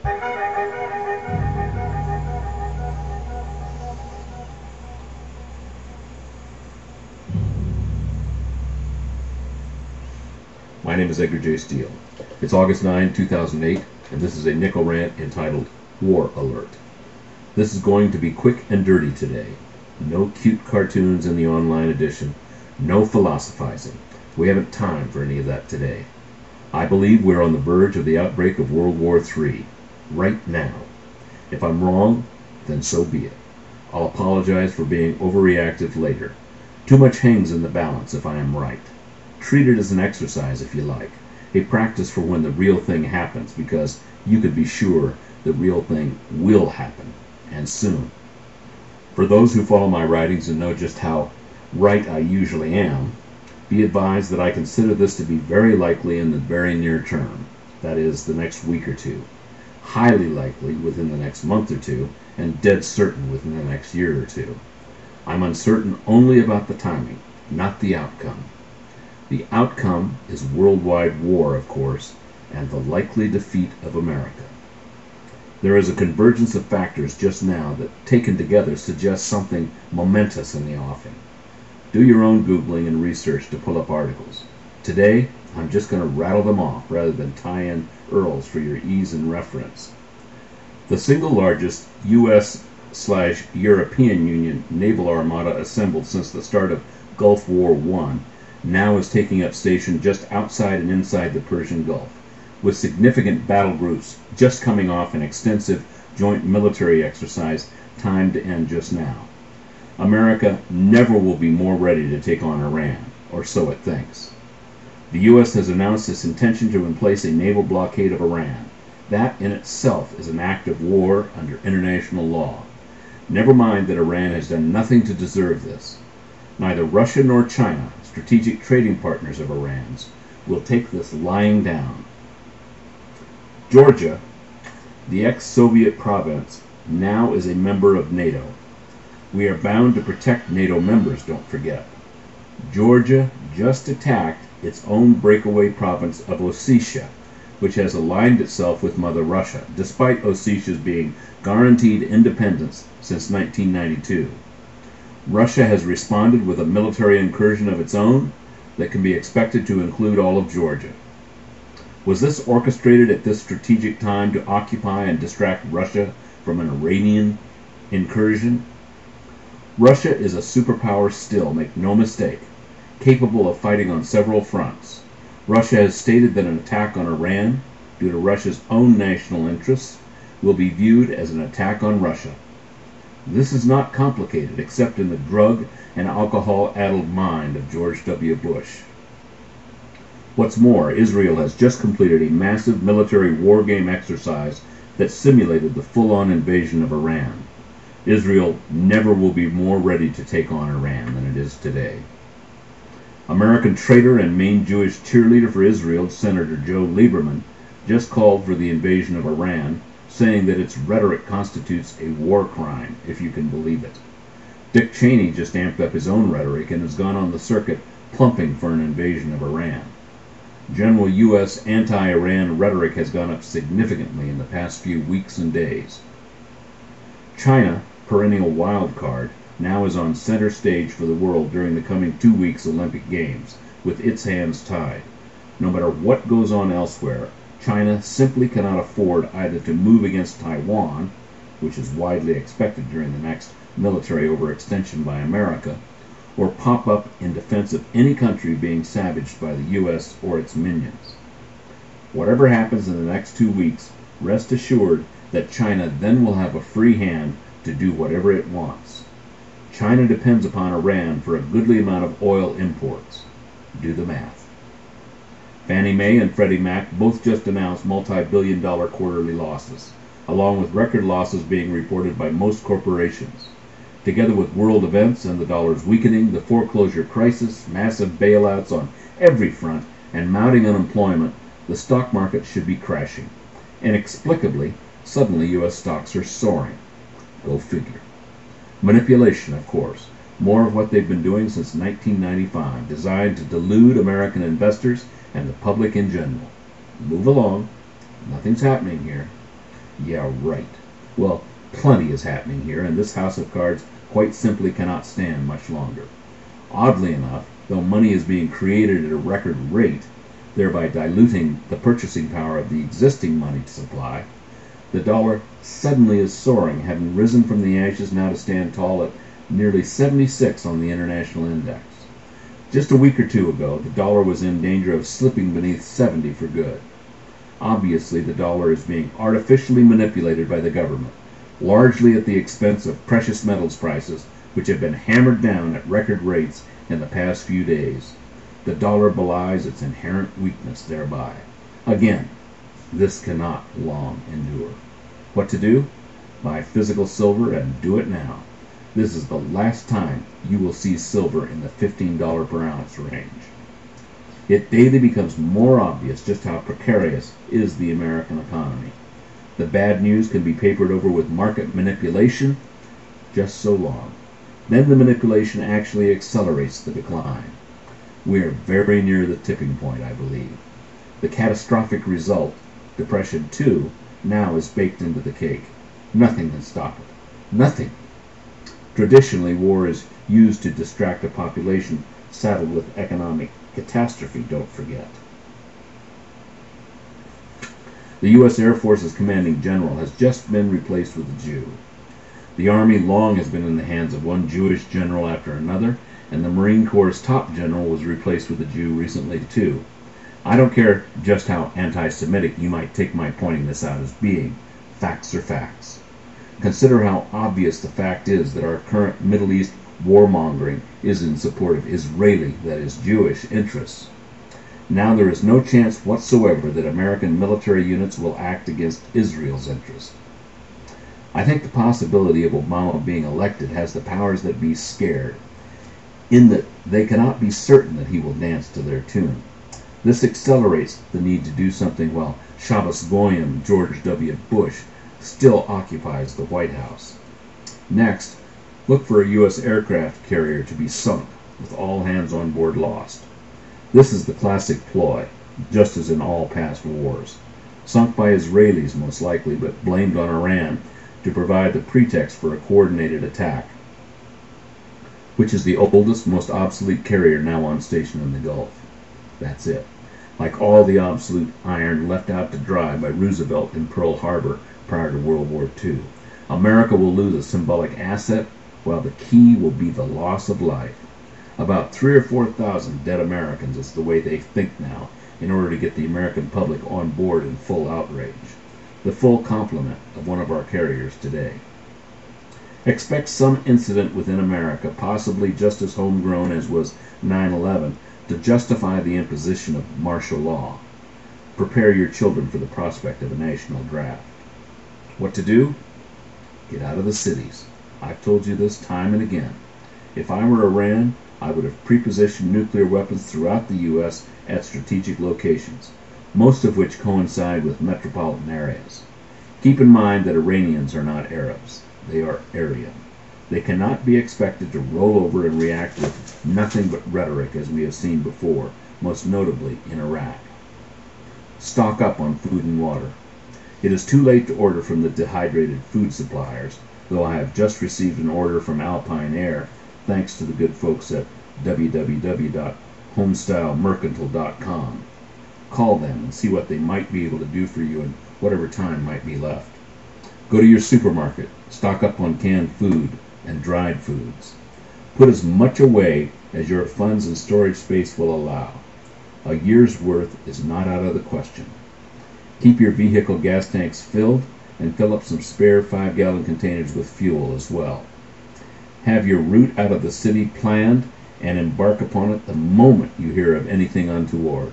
My name is Edgar J. Steele. It's August 9, 2008, and this is a nickel rant entitled War Alert. This is going to be quick and dirty today. No cute cartoons in the online edition. No philosophizing. We haven't time for any of that today. I believe we're on the verge of the outbreak of World War III. Right now. If I'm wrong, then so be it. I'll apologize for being overreactive later. Too much hangs in the balance if I am right. Treat it as an exercise if you like. A practice for when the real thing happens, because you could be sure the real thing will happen, and soon. For those who follow my writings and know just how right I usually am, be advised that I consider this to be very likely in the very near term, that is, the next week or two, highly likely within the next month or two, and dead certain within the next year or two. I'm uncertain only about the timing, not the outcome. The outcome is worldwide war, of course, and the likely defeat of America. There is a convergence of factors just now that, taken together, suggest something momentous in the offing. Do your own Googling and research to pull up articles. Today, I'm just going to rattle them off rather than tie in URLs for your ease and reference. The single largest U.S./European Union naval armada assembled since the start of Gulf War I now is taking up station just outside and inside the Persian Gulf, with significant battle groups just coming off an extensive joint military exercise timed to end just now. America never will be more ready to take on Iran, or so it thinks. The U.S. has announced its intention to place a naval blockade of Iran. That in itself is an act of war under international law. Never mind that Iran has done nothing to deserve this. Neither Russia nor China, strategic trading partners of Iran's, will take this lying down. Georgia, the ex-Soviet province, now is a member of NATO. We are bound to protect NATO members, don't forget. Georgia just attacked its own breakaway province of Ossetia, which has aligned itself with Mother Russia, despite Ossetia's being guaranteed independence since 1992. Russia has responded with a military incursion of its own that can be expected to include all of Georgia. Was this orchestrated at this strategic time to occupy and distract Russia from an Iranian incursion? Russia is a superpower still, make no mistake, capable of fighting on several fronts. Russia has stated that an attack on Iran, due to Russia's own national interests, will be viewed as an attack on Russia. This is not complicated except in the drug and alcohol-addled mind of George W. Bush. What's more, Israel has just completed a massive military war game exercise that simulated the full-on invasion of Iran. Israel never will be more ready to take on Iran than it is today. American traitor and main Jewish cheerleader for Israel, Senator Joe Lieberman, just called for the invasion of Iran, saying that its rhetoric constitutes a war crime, if you can believe it. Dick Cheney just amped up his own rhetoric and has gone on the circuit plumping for an invasion of Iran. General U.S. anti-Iran rhetoric has gone up significantly in the past few weeks and days. China, perennial wild card, now is on center stage for the world during the coming 2 weeks Olympic Games, with its hands tied. No matter what goes on elsewhere, China simply cannot afford either to move against Taiwan, which is widely expected during the next military overextension by America, or pop up in defense of any country being savaged by the U.S. or its minions. Whatever happens in the next 2 weeks, rest assured that China then will have a free hand to do whatever it wants. China depends upon Iran for a goodly amount of oil imports. Do the math. Fannie Mae and Freddie Mac both just announced multi-billion-dollar quarterly losses, along with record losses being reported by most corporations. Together with world events and the dollar's weakening, the foreclosure crisis, massive bailouts on every front, and mounting unemployment, the stock market should be crashing. Inexplicably, suddenly U.S. stocks are soaring. Go figure. Manipulation, of course. More of what they've been doing since 1995, designed to delude American investors and the public in general. Move along. Nothing's happening here. Yeah, right. Well, plenty is happening here, and this house of cards quite simply cannot stand much longer. Oddly enough, though money is being created at a record rate, thereby diluting the purchasing power of the existing money supply, the dollar suddenly is soaring, having risen from the ashes now to stand tall at nearly 76 on the international index. Just a week or two ago, the dollar was in danger of slipping beneath 70 for good. Obviously, the dollar is being artificially manipulated by the government, largely at the expense of precious metals prices, which have been hammered down at record rates in the past few days. The dollar belies its inherent weakness thereby. Again, this cannot long endure. What to do? Buy physical silver and do it now. This is the last time you will see silver in the $15 per ounce range. It daily becomes more obvious just how precarious is the American economy. The bad news can be papered over with market manipulation just so long. Then the manipulation actually accelerates the decline. We are very near the tipping point, I believe. The catastrophic result, Depression 2, now is baked into the cake. Nothing can stop it. Nothing. Traditionally, war is used to distract a population saddled with economic catastrophe, don't forget. The U.S. Air Force's commanding general has just been replaced with a Jew. The Army long has been in the hands of one Jewish general after another, and the Marine Corps' top general was replaced with a Jew recently too. I don't care just how anti-Semitic you might take my pointing this out as being. Facts are facts. Consider how obvious the fact is that our current Middle East warmongering is in support of Israeli, that is, Jewish, interests. Now there is no chance whatsoever that American military units will act against Israel's interests. I think the possibility of Obama being elected has the powers that be scared, in that they cannot be certain that he will dance to their tune. This accelerates the need to do something while Shabbos Goyim George W. Bush still occupies the White House. Next, look for a U.S. aircraft carrier to be sunk, with all hands on board lost. This is the classic ploy, just as in all past wars. Sunk by Israelis most likely, but blamed on Iran to provide the pretext for a coordinated attack, which is the oldest, most obsolete carrier now on station in the Gulf. That's it. Like all the obsolete iron left out to dry by Roosevelt in Pearl Harbor prior to World War II. America will lose a symbolic asset, while the key will be the loss of life. About 3,000 or 4,000 dead Americans is the way they think now, in order to get the American public on board in full outrage. The full complement of one of our carriers today. Expect some incident within America, possibly just as homegrown as was 9/11, to justify the imposition of martial law. Prepare your children for the prospect of a national draft. What to do? Get out of the cities. I've told you this time and again. If I were Iran, I would have prepositioned nuclear weapons throughout the U.S. at strategic locations, most of which coincide with metropolitan areas. Keep in mind that Iranians are not Arabs. They are Aryan. They cannot be expected to roll over and react with nothing but rhetoric, as we have seen before, most notably in Iraq. Stock up on food and water. It is too late to order from the dehydrated food suppliers, though I have just received an order from Alpine Air, thanks to the good folks at www.homestylemercantile.com. Call them and see what they might be able to do for you in whatever time might be left. Go to your supermarket, stock up on canned food and dried foods. Put as much away as your funds and storage space will allow. A year's worth is not out of the question. Keep your vehicle gas tanks filled and fill up some spare 5-gallon containers with fuel as well. Have your route out of the city planned and embark upon it the moment you hear of anything untoward.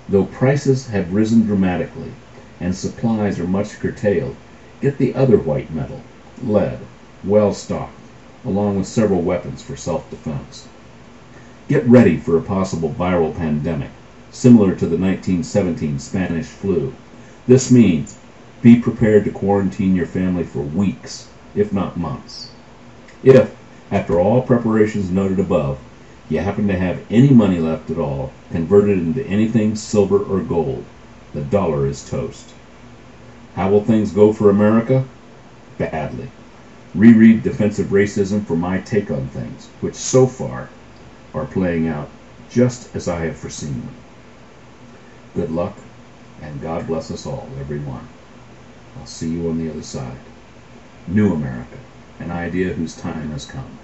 Though prices have risen dramatically and supplies are much curtailed, get the other white metal, lead, well stocked, along with several weapons for self-defense. Get ready for a possible viral pandemic, similar to the 1917 Spanish flu. This means be prepared to quarantine your family for weeks, if not months. If, after all preparations noted above, you happen to have any money left at all, convert it into anything silver or gold. The dollar is toast. How will things go for America? Badly. Reread Defensive Racism for my take on things, which so far are playing out just as I have foreseen them. Good luck, and God bless us all, everyone. I'll see you on the other side. New America, an idea whose time has come.